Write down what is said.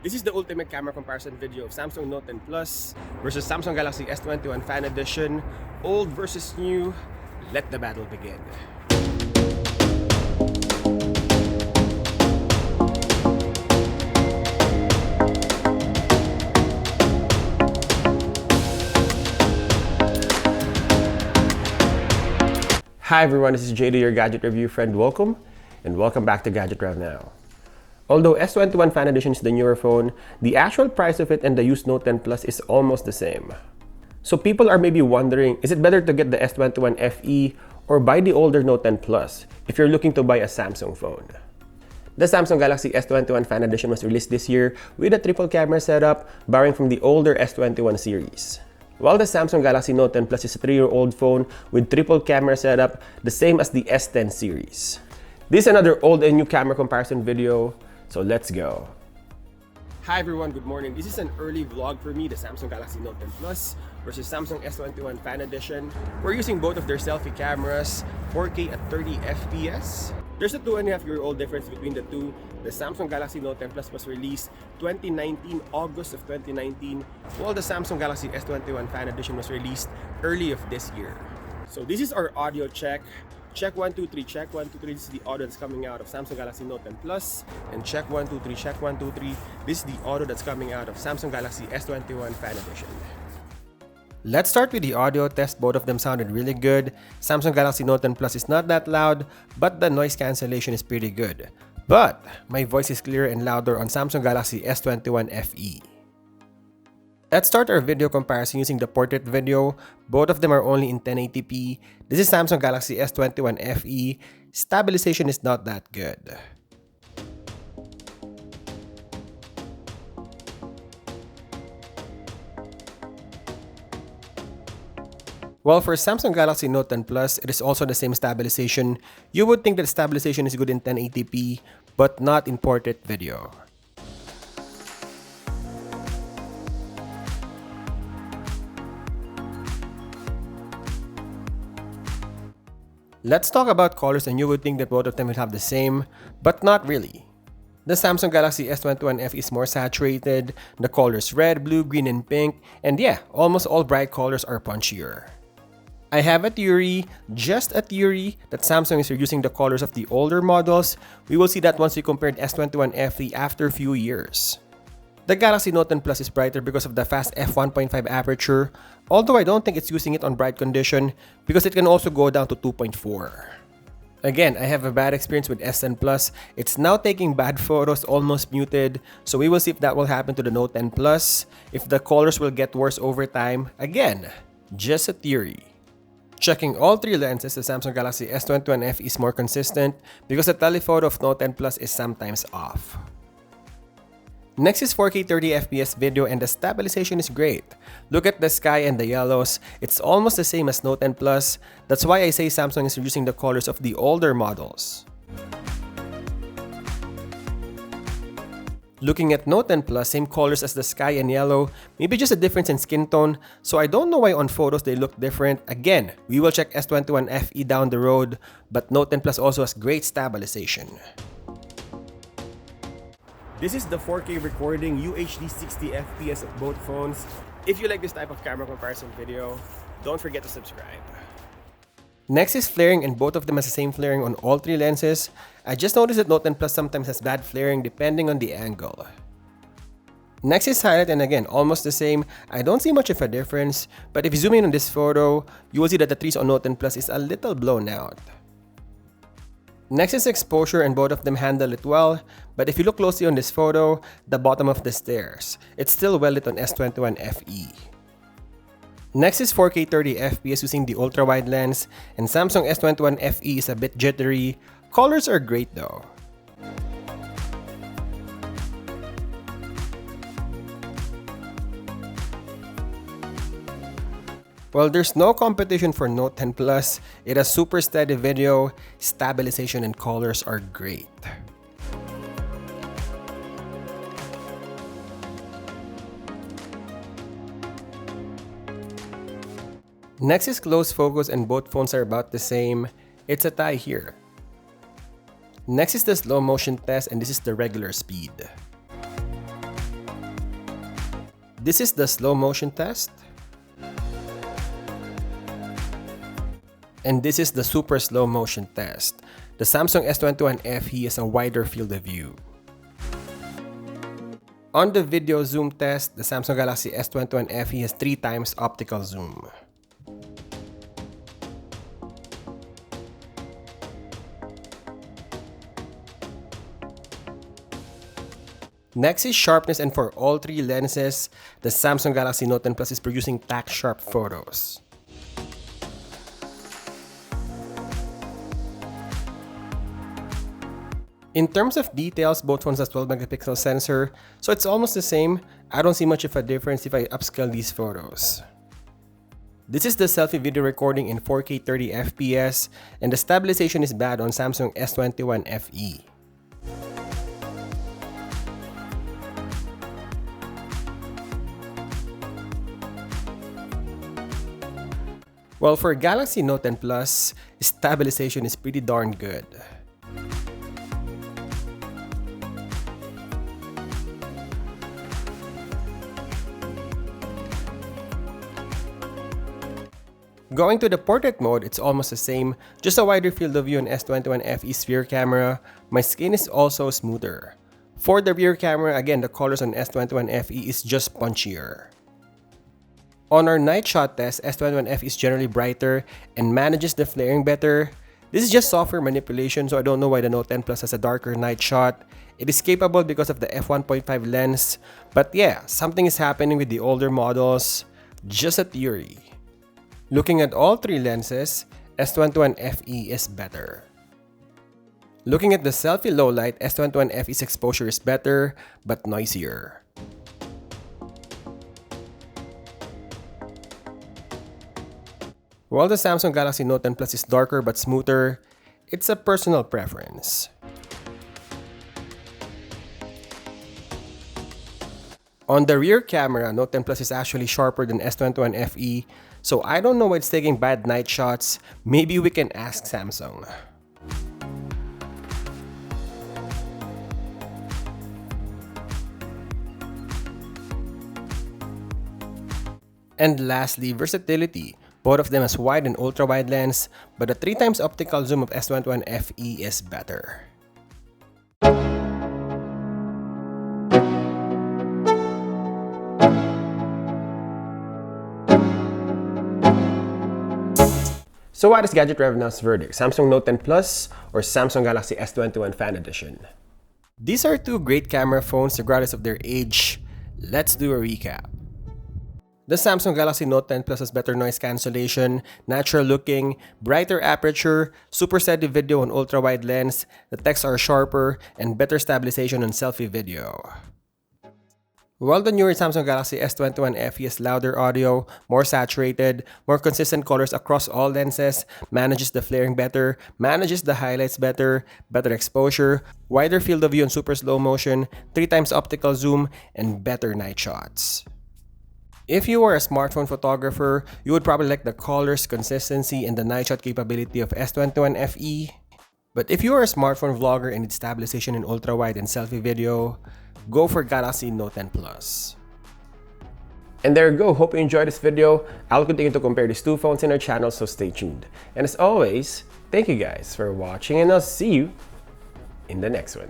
This is the ultimate camera comparison video of Samsung Note 10 Plus versus Samsung Galaxy S21 Fan Edition. Old versus new. Let the battle begin. Hi everyone, this is JD, your gadget review friend. Welcome and welcome back to Gadget Rev Now. Although S21 Fan Edition is the newer phone, the actual price of it and the used Note 10 Plus is almost the same. So people are maybe wondering, is it better to get the S21 FE or buy the older Note 10 Plus if you're looking to buy a Samsung phone? The Samsung Galaxy S21 Fan Edition was released this year with a triple camera setup, borrowing from the older S21 series. While the Samsung Galaxy Note 10 Plus is a 3-year-old phone with triple camera setup, the same as the S10 series. This is another old and new camera comparison video, so let's go. Hi everyone, good morning. This is an early vlog for me, the Samsung Galaxy Note 10 Plus versus Samsung S21 Fan Edition. We're using both of their selfie cameras, 4K at 30 FPS. There's a 2.5-year-old difference between the two. The Samsung Galaxy Note 10 Plus was released 2019, August of 2019, while the Samsung Galaxy S21 Fan Edition was released early of this year. So this is our audio check. Check 1, 2, 3, check 1, 2, 3. This is the audio that's coming out of Samsung Galaxy Note 10 Plus. And check 1, 2, 3, check 1, 2, 3. This is the audio that's coming out of Samsung Galaxy S21 Fan Edition. Let's start with the audio test. Both of them sounded really good. Samsung Galaxy Note 10 Plus is not that loud, but the noise cancellation is pretty good. But my voice is clearer and louder on Samsung Galaxy S21 FE. Let's start our video comparison using the portrait video. Both of them are only in 1080p. This is Samsung Galaxy S21 FE. Stabilization is not that good. While for Samsung Galaxy Note 10 Plus, it is also the same stabilization. You would think that stabilization is good in 1080p, but not in portrait video. Let's talk about colors, and you would think that both of them will have the same, but not really. The Samsung Galaxy S21 FE is more saturated, the colors red, blue, green, and pink, and yeah, almost all bright colors are punchier. I have a theory, just a theory, that Samsung is reducing the colors of the older models. We will see that once we compared S21 FE after a few years. The Galaxy Note 10 Plus is brighter because of the fast f1.5 aperture, although I don't think it's using it on bright condition because it can also go down to 2.4. Again, I have a bad experience with S10 Plus. It's now taking bad photos, almost muted, so we will see if that will happen to the Note 10 Plus, if the colors will get worse over time. Again, just a theory. Checking all three lenses, the Samsung Galaxy S21 FE is more consistent because the telephoto of Note 10 Plus is sometimes off. Next is 4K 30 FPS video, and the stabilization is great. Look at the sky and the yellows. It's almost the same as Note 10 Plus. That's why I say Samsung is reducing the colors of the older models. Looking at Note 10 Plus, same colors as the sky and yellow, maybe just a difference in skin tone, so I don't know why on photos they look different. Again, we will check S21 FE down the road, but Note 10 Plus also has great stabilization. This is the 4K recording, UHD 60 FPS of both phones. If you like this type of camera comparison video, don't forget to subscribe. Next is flaring, and both of them has the same flaring on all three lenses. I just noticed that Note 10 Plus sometimes has bad flaring depending on the angle. Next is highlight, and again, almost the same. I don't see much of a difference, but if you zoom in on this photo, you will see that the trees on Note 10 Plus is a little blown out. Next is exposure, and both of them handle it well, but if you look closely on this photo, the bottom of the stairs, it's still well lit on S21 FE. Next is 4K 30 FPS using the ultrawide lens, and Samsung S21 FE is a bit jittery. Colors are great though. Well, there's no competition for Note 10 Plus. It has super steady video, stabilization, and colors are great. Next is close focus, and both phones are about the same. It's a tie here. Next is the slow motion test, and this is the regular speed. This is the slow motion test. And this is the super slow motion test. The Samsung S21 FE has a wider field of view. On the video zoom test, the Samsung Galaxy S21 FE has 3 times optical zoom. Next is sharpness, and for all 3 lenses, the Samsung Galaxy Note 10 Plus is producing tack sharp photos. In terms of details, both phones has 12 megapixel sensor, so it's almost the same. I don't see much of a difference if I upscale these photos. This is the selfie video recording in 4K 30 FPS, and the stabilization is bad on Samsung S21 FE. Well, for Galaxy Note 10 Plus, stabilization is pretty darn good. Going to the portrait mode, it's almost the same, just a wider field of view on S21 FE sphere camera. My skin is also smoother. For the rear camera, again, the colors on S21 FE is just punchier. On our night shot test, S21 FE is generally brighter and manages the flaring better. This is just software manipulation, so I don't know why the Note 10 Plus has a darker night shot. It is capable because of the f1.5 lens, but yeah, something is happening with the older models. Just a theory. Looking at all 3 lenses, S21 FE is better. Looking at the selfie low light, S21 FE's exposure is better, but noisier. While the Samsung Galaxy Note 10 Plus is darker but smoother, it's a personal preference. On the rear camera, Note 10 Plus is actually sharper than S21 FE, so I don't know why it's taking bad night shots. Maybe we can ask Samsung. And lastly, versatility. Both of them has wide and ultra-wide lens, but the 3 times optical zoom of S21 FE is better. So what is Gadget Rev Now's verdict? Samsung Note 10 Plus or Samsung Galaxy S21 Fan Edition? These are 2 great camera phones regardless of their age. Let's do a recap. The Samsung Galaxy Note 10 Plus has better noise cancellation, natural looking, brighter aperture, super steady video on ultra-wide lens, the texts are sharper, and better stabilization on selfie video. While the newer Samsung Galaxy S21 FE has louder audio, more saturated, more consistent colors across all lenses, manages the flaring better, manages the highlights better, better exposure, wider field of view and super slow motion, 3 times optical zoom, and better night shots. If you are a smartphone photographer, you would probably like the colors, consistency, and the night shot capability of S21 FE. But if you are a smartphone vlogger and need stabilization in ultra-wide and selfie video, go for Galaxy Note 10 Plus. And there you go. Hope you enjoyed this video. I'll continue to compare these 2 phones in our channel, so stay tuned. And as always, thank you guys for watching, and I'll see you in the next one.